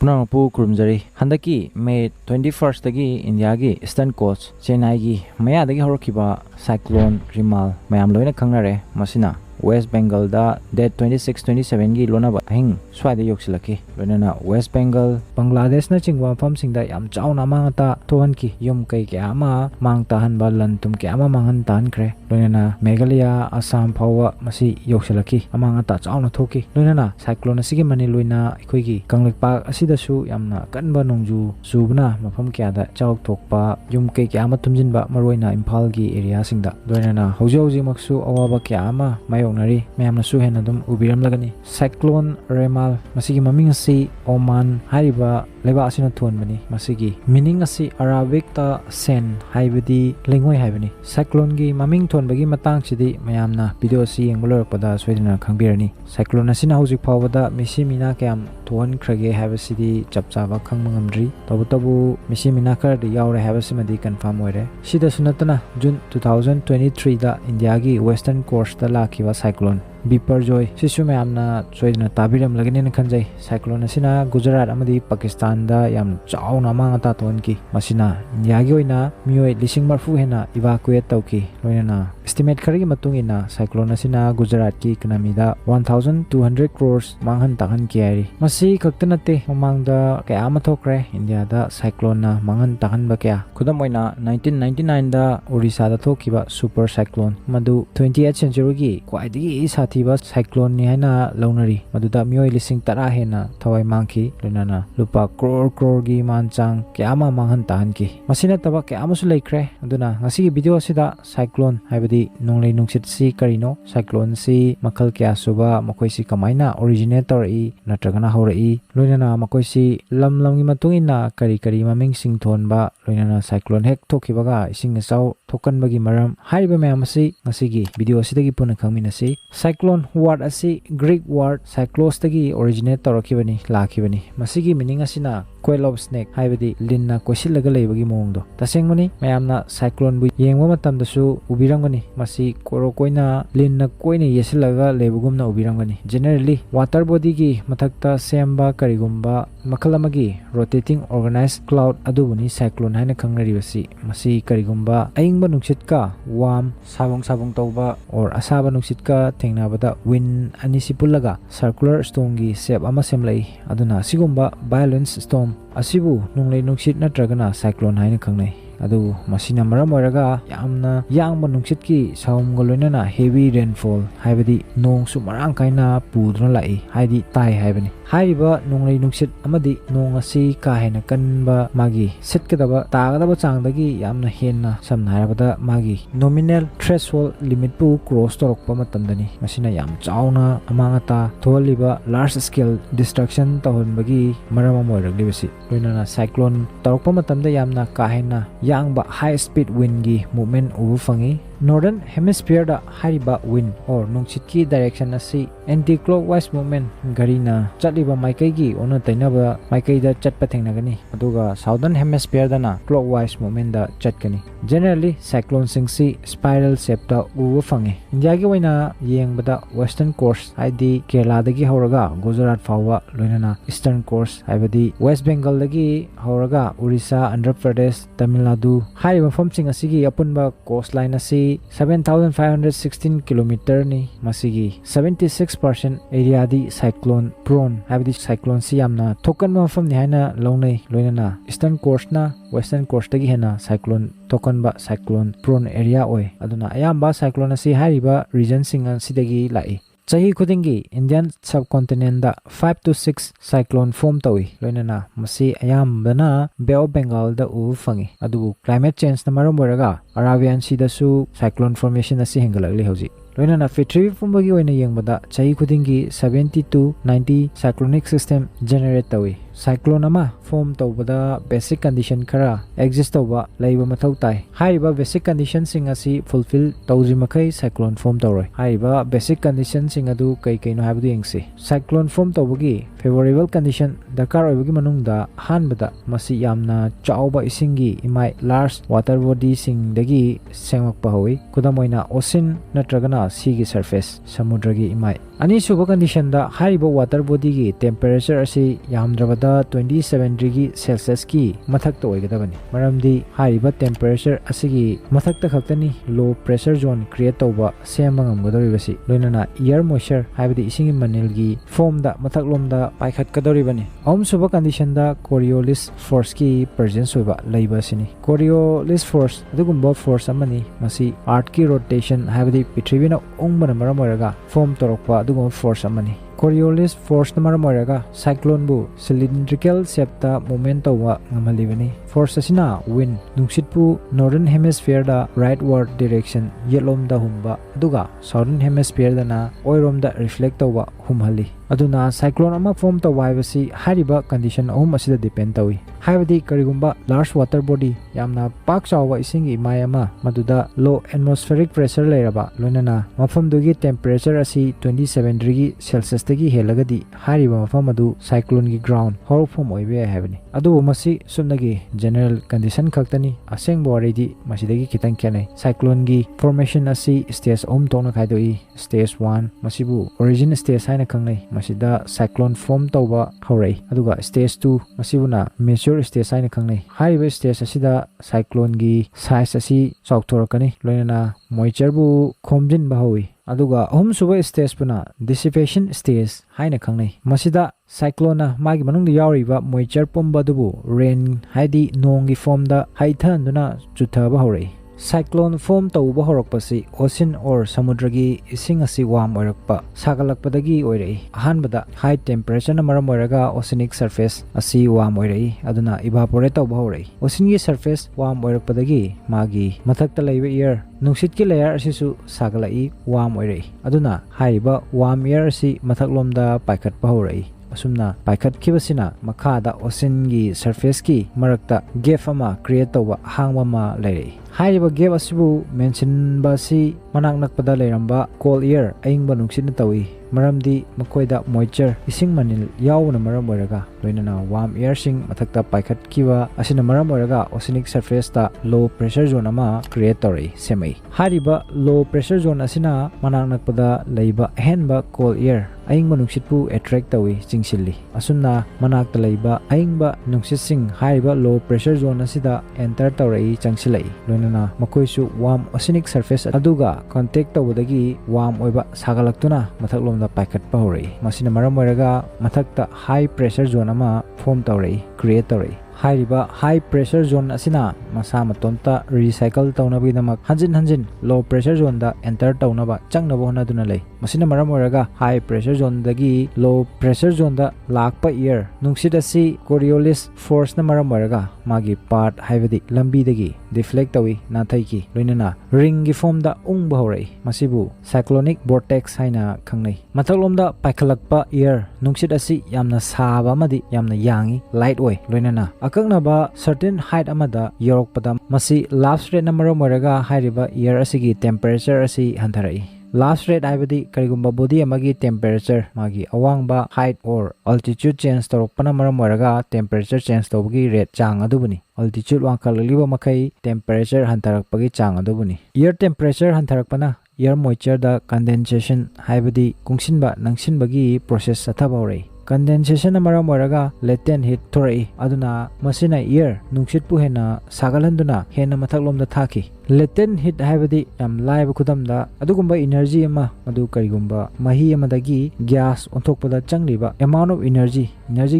Punangpu kurumjari handaki May 21st dagi India gi Eastern Coast Chennai gi maya dagi horokiba cyclone Rimal mayam loina khangnare masina West Bengal da date 26-27 gi lona ba hing swade yoksilaki loina West Bengal Bangladesh na chingwa pham singda yam chauna mangata tohan ki yum kai ke ama mang tahan ba lan tum ke ama mangan tan kre loina Meghalaya Assam phawa masi yoksilaki amangata chauna thoki loina cyclone asigi mani loina ikoi gi kanglekpa asida su yamna kanba nongju subna mafam kya da chawk thokpa yum kai ke ama tumjinba maroina Imphal gi area singda loina hauji maksu awaba kya ama mayongnari mayamna su hena dum ubiram lagani cyclone Rimal masigi maming asi Oman hariba leba asina thon bani masigi meaning asi Arabic ta sen haibadi lengoi haibani cyclone gi maming thon bagi matang chidi mayamna video si yenglor pada soidina khangbirani cyclone asina hauji phawada misi mina kyam thon khrage habasidi chapchaba khangmangamdri tabu misi mina khar di yaure habasimadi confirm oire sida sunatana June 2023 da India gi western coast da lakhiwa cyclone Biparjoy sisu mayamna soidina tabiram lagani na khanjai cyclone asina Gujarat amadi Pakistan da yam chauna mangata tonki masina India gi oina mioi lising marfu hena evacuate tauki loina estimate kharigi matungina cyclone asina Gujarat ki economy da 1200 crores manghan tahan kiari masi khaktanate mamangda kaya mathokre India da cyclone na manghan tahan ba kya khudam oina 1999 da Orissa da thokiba super cyclone madu 20th century gi kwaidigi thiba cyclone ni haina launari maduda mioi lising tara hena thawai mangki loinana lupa crore gi manchang kyama manghan tahan ki masina taba kyama su leikre aduna ngasi video asida cyclone haibadi nonglei nungsit si karino cyclone si makhal kya suba makoi si kamaina originator i natragana horai loinana makoi si lam gi matungina kari maming sing thon ba loinana cyclone hek thokibaga ising sau thokanbagi maram haiba mayam asi ngasi gi video asidagi puna khangminasi cyclone word asi Greek word cyclos tagi originate torakibani lakibani masigi meaning asina coil of snake haibadi linna koisilaga leibagi mongdo tasengmani mayamna cyclone bu yengwa matamda su ubirangani masi koina linna koina yesilaga leibugumna ubirangani generally water body gi mathakta semba karigumba makhalamagi rotating organized cloud adubuni cyclone haina khangnari basi masi karigumba aingba nungsit ka warm sabong tawba or asaba nungsit ka thengnabada wind anisipulaga circular storm gi shape ama semlai aduna sigumba violence storm asibu nunglei nungsit natragana cyclone haina khangnai adu masina maram oiraga yamna yangba nungsit ki saumga loinana heavy rainfall haibadi nong su marang kaina puduna lai haidi tai haibani haiba nonglei nungsit amadi nong asi ka hena kanba magi setkadaba tagadaba changdagi yamna henna samna harabada magi nominal threshold limit pu cross torokpa matamdani masina yam chauna amangata tholiba large scale destruction tahonbagi marama moiraglibasi loinana cyclone torokpa matamda yamna ka hena yangba high speed wind gi movement ubu fangi northern hemisphere da hariba wind or nungsit ki direction asi anti-clockwise movement garina chaliba maikai gi ona tainaba maikai da chatpa thengnagani aduga southern hemisphere da na clockwise movement da chatkani generally cyclone singsi spiral shape da ubu fangi India gi oina yengbada western coast haidi Kerala dagi horaga Gujarat fawa loinana eastern coast haibadi West Bengal dagi horaga Orissa Andhra Pradesh Tamil Nadu hariba famsing asigi apunba coastline asi 7,516 km ni masigi 76% area di cyclone prone habdi cyclone si yamna thokan mafam ni haina longnei loinana eastern coast na western coast gi hena cyclone thokan ba cyclone prone area oi aduna ayamba cyclone si hariba region singa sidagi lai chahi khudingi Indian subcontinent da 5 to 6 cyclone form tawi loinana masi ayambana Bay of Bengal da u fangi adu climate change na maram boraga Arabian Sea da su cyclone formation asi hengalagli hoji loinana fitri fumbagi oina yengbada chahi khudingi 70 to 90 cyclonic system generate tawi cyclone ama form tawbada basic condition khara exist tawba laiba mathau tai haiba basic condition sing asi fulfill tawji makai cyclone form tawroi haiba basic condition sing adu kai no habdu yengsi cyclone form tawbagi favorable condition dakar oibagi manungda hanbada masi yamna chauba isingi imai large water body sing dagi sengmakpa hoi kudamoina ocean natragana ꯑꯃꯁꯨꯅ seaꯒꯤ surface samudragi imai ani suba condition da hariba water body gi temperature asi yamdrabada 27 degree celsius ki mathakta oigadabani maramdi hariba temperature asigi mathakta khaktani low pressure zone create tawba sema ngamgadoribasi loinana air moisture haibadi isingi manil gi form da mathaklomda paikhat kadoribani ahum suba condition da Coriolis force ki presence oiba leiba sini Coriolis force adugumba force amani masi earth ki rotation haibadi prithivina ongbana maram oiraga form torokpa adugumba force amani Coriolis force na maram oiraga cyclone bu cylindrical shape ta movement tawwa ngamalibani force asina wind nungsit pu northern hemisphere da rightward direction yelom da humba aduga southern hemisphere da na oirom da reflect tawwa humhali aduna cyclone ama form tawwa haibasi hariba condition ahum asida depend tawi haibadi karigumba large water body yamna pak chawa isingi imai ama maduda low atmospheric pressure leiraba loinana mafam dugi temperature asi 27 degree celsius tagi helagadi hariba mafam adu cyclone gi ground horform oibe haibani adu masi sumnagi general condition khaktani aseng boridi masidagi kitang kyanai cyclone gi formation asi stage om tona khaidoi stage 1 masibu origin stage haina khangnai masida cyclone form tawba haurai aduga stage 2 masibuna mature stage haina khangnai hariba stage asida cyclone gi size asi chawthorakani loinana moisture bu khomjin bahawi aduga ahum suba stage puna dissipation stage haina khangnai masida cyclone magi manungda yauriba moisture pumba dubu rain haidi nongi form da haithanduna chuthaba haurai cyclone form tawba horakpasi ocean or samudragi ising asi warm oirakpa sagalakpadagi oirai ahanbada high temperature na maram oiraga oceanic surface asi warm oirai aduna evaporate tawba haurai ocean gi surface warm oirakpadagi magi mathakta leiba air nungsit ki layer asisu sagalai warm oirai aduna haiba warm air asi mathaklomda paikhatpa haurai asumna paikhat kibasina makhada ocean gi surface ki marakta gap ama create tawba hangma ma leirai haiba gap asibu mention basi manak nakpada leiramba cold air aingba nungsit na tawi maramdi makoida moisture ising manil yawna maram oiraga loinana warm air sing mathakta paikhat kiwa asina maram oiraga oceanic surface ta low pressure zone ama create tori semai hariba low pressure zone asina manak nakpada leiba henba cold air aingba nungsit pu attract tawi chingsilli asunna manakta leiba aingba nungsit sing hariba low pressure zone asida enter tawrai changsilai loinana makoisu warm oceanic surface aduga contact tawdagi warm oiba sagalaktuna mathaklom paikhatpa haurai masina maram oiraga mathakta high pressure zone ama form tawrai create tawrai hariba high pressure zone asina masa matonta recycle tawnabi namak hanjin low pressure zone da enter tawnaba changnaba honaduna lei masina maram oiraga high pressure zone dagi low pressure zone da lakpa air nungsit asi Coriolis force na maram oiraga magi part haibadi lambi dagi deflect tawi nathai ki loinana ring gi form da ungba haurai masibu cyclonic vortex haina khangnai mathaklomda paikhalakpa air nungsit asi yamna saba amadi yamna yangi light oi loinana akaknaba certain height amada yorokpada masi last rate na maram oiraga hairiba air asigi temperature asi hantarai last rate haibadi karigumba body amagi temperature magi awangba height or altitude change torokpana maram oiraga temperature change tawgi rate chang adubuni altitude wangkhalaliba makai temperature hantarakpagi chang adubuni air temperature hantarakpana air moisture da condensation haibadi kungsinba nangsinbagi process athabaurai condensation maram oiraga latent heat thorai aduna masina air nungsit pu hena sagalanduna hena mathaklomda thaki latent heat haibadi yam laiba khudamda adugumba energy ama madu karigumba mahi amadagi gas onthokpada changliba amount of energy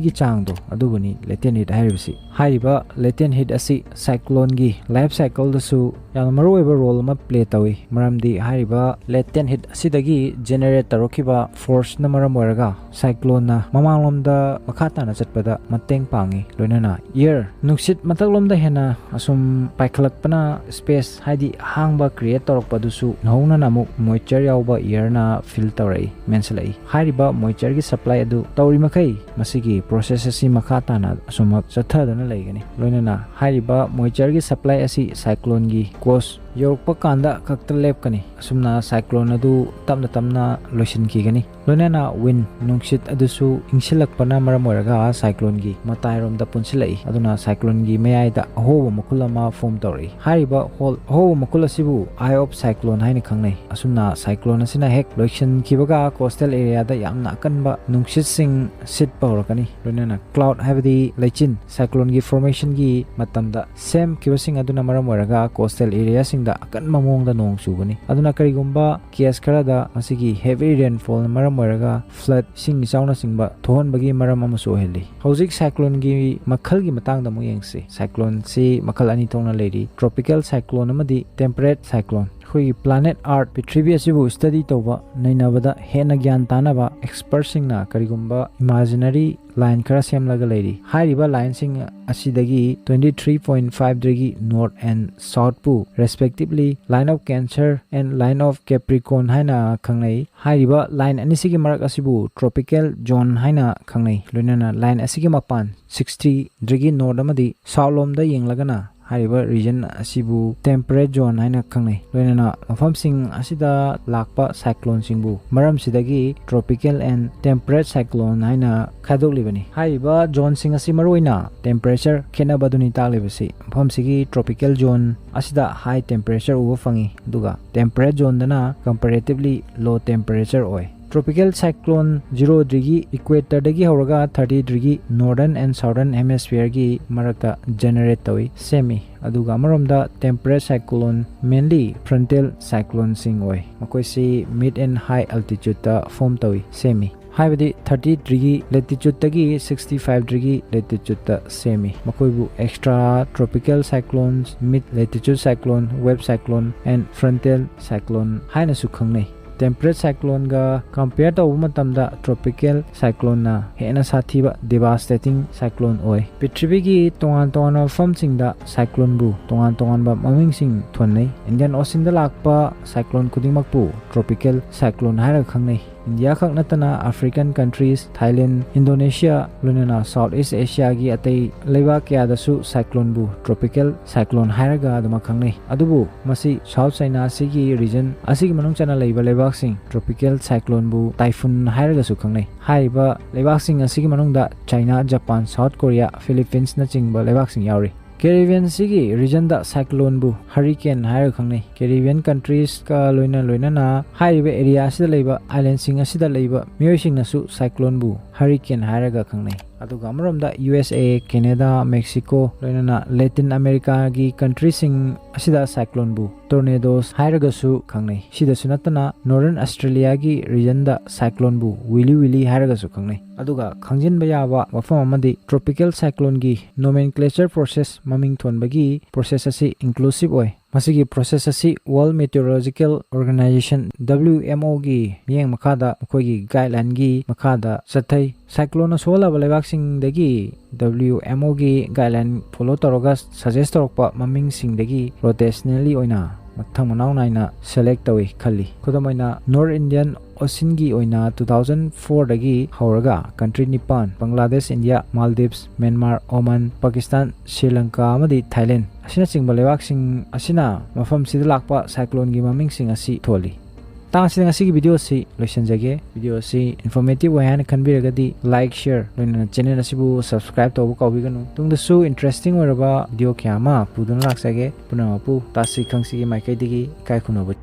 gi changdo adubuni latent heat haibasi haiba latent heat asi cyclone gi life cycle dasu yam maroiba role ama play tawi maramdi haiba latent heat asidagi generate tarokiba force na maram oiraga cyclone na mamanglomda makhata na chatpada mateng pangi loinana air nungsit mathaklomda hena asum paikhalakpana space haidi hangba create torokpa dusu nauna namuk moisture yawba air na fill tawrai mensalai hariba moisture gi supply adu tawri makai masigi process asi makhata na asuma chathadana leigani loinana hariba moisture gi supply asi cyclone gi cause yorokpa kanda kakta lepkani asumna cyclone adu tamna loisin ki gani loinana wind nungsit adusu ingsilakpana maram oiraga cyclone gi matairom da punsilai aduna cyclone gi mayai da ahoba makul ama form tori hariba hol ahoba makul asibu eye of cyclone haina khangnai asumna cyclone asina hek loiction kibaga coastal area da yamna kanba nungsit sing sit pawrakani loinana cloud habidi leichin cyclone gi formation gi matamda same kibasing aduna maram oiraga coastal area singda akanma mongda nong subani aduna karigumba case khara da asigi heavy rainfall maram oiraga flood sing chauna singba thohanbagi maram ama so heli hojik cyclone gi makhal gi matang da mo yengsi cyclone si makhal ani thongna leri tropical cyclone amadi temperate cyclone khoi planet art prithvi asibu study toba nainabada hena gyan tanaba expert singna karigumba imaginary line khara semlaga leri hairiba line sing asidagi 23.5 degree north and south pu respectively line of cancer and line of capricorn haina khangnai hairiba line anisigi marak asibu tropical zone haina khangnai loinana line asigi mapan 60 degree north amadi south lom da yenglagana hariba region asibu temperate zone haina khangnai loinana mafam sing asida lakpa cyclone singbu maram sidagi tropical and temperate cyclone haina khadoklibani hariba zone sing asi maroina temperature khena baduni taklibasi mafam sigi tropical zone asida high temperature uba fangi duga temperate zone dana comparatively low temperature oi tropical cyclone 0 degree equator dagi horaga 30 degree northern and southern hemisphere gi marakta generate tawi semi aduga maromda temperate cyclone mainly frontal cyclone sing oi makoi si mid and high altitude ta form tawi semi haibadi 30 degree latitude tagi 65 degree latitude ta semi makoibu extra tropical cyclones mid latitude cyclone wave cyclone and frontal cyclone haina su khangnai temperate cyclone ga compare to matamda tropical cyclone na hena sathiba devastating cyclone oi prithvi gi tongan form singda cyclone bu tongan ba maming sing thonnai Indian Ocean da lakpa cyclone kudingmak pu tropical cyclone haira khangnai India khak natana African countries Thailand Indonesia lunana Southeast Asia gi atai leiba kya da su cyclone bu tropical cyclone hairaga aduma khangnai adubu masi South China sigi region asigi manung chana leiba leibak sing tropical cyclone bu typhoon hairaga su khangnai haiba leibak sing asigi manung da China Japan South Korea Philippines na chingba leibak sing yauri Caribbean sigi region da cyclone bu hurricane hair khangnai Caribbean countries ka loina na haiba area sida leiba island sing asida leiba miyoi sing na su cyclone bu hurricane hair ga khangnai aduga amromda USA Canada Mexico loina na Latin America gi country sing asida cyclone bu tornadoes hair ga su khangnai sida sunatana Northern Australia gi region da cyclone bu willy hair ga su khangnai aduga khangjin ba yawa mafam amadi tropical cyclone gi nomenclature process maming thonbagi process asi inclusive oi masigi process asi World Meteorological Organization WMO gi miyeng makada mkhoi gi guideline gi makada sathai cyclone sola balebak sing dagi WMO gi guideline follow toroga suggest torokpa maming sing dagi rotationally oina mathang manau naina select tawi khali khodamoina North Indian Ocean gi oina 2004 dagi hauraga country Nipan Bangladesh India Maldives Myanmar Oman Pakistan Sri Lanka amadi Thailand asina chingba lebak sing asina mafam sida lakpa cyclone gi maming sing asi tholi tang asina ngasi gi video si loisan jage video si informative way han khanbiragadi like share loina channel asibu subscribe to ko biganu tungda su interesting waraba video kyama pudun laksage punapu Tasi Khangsi gi maikai digi kai khunabu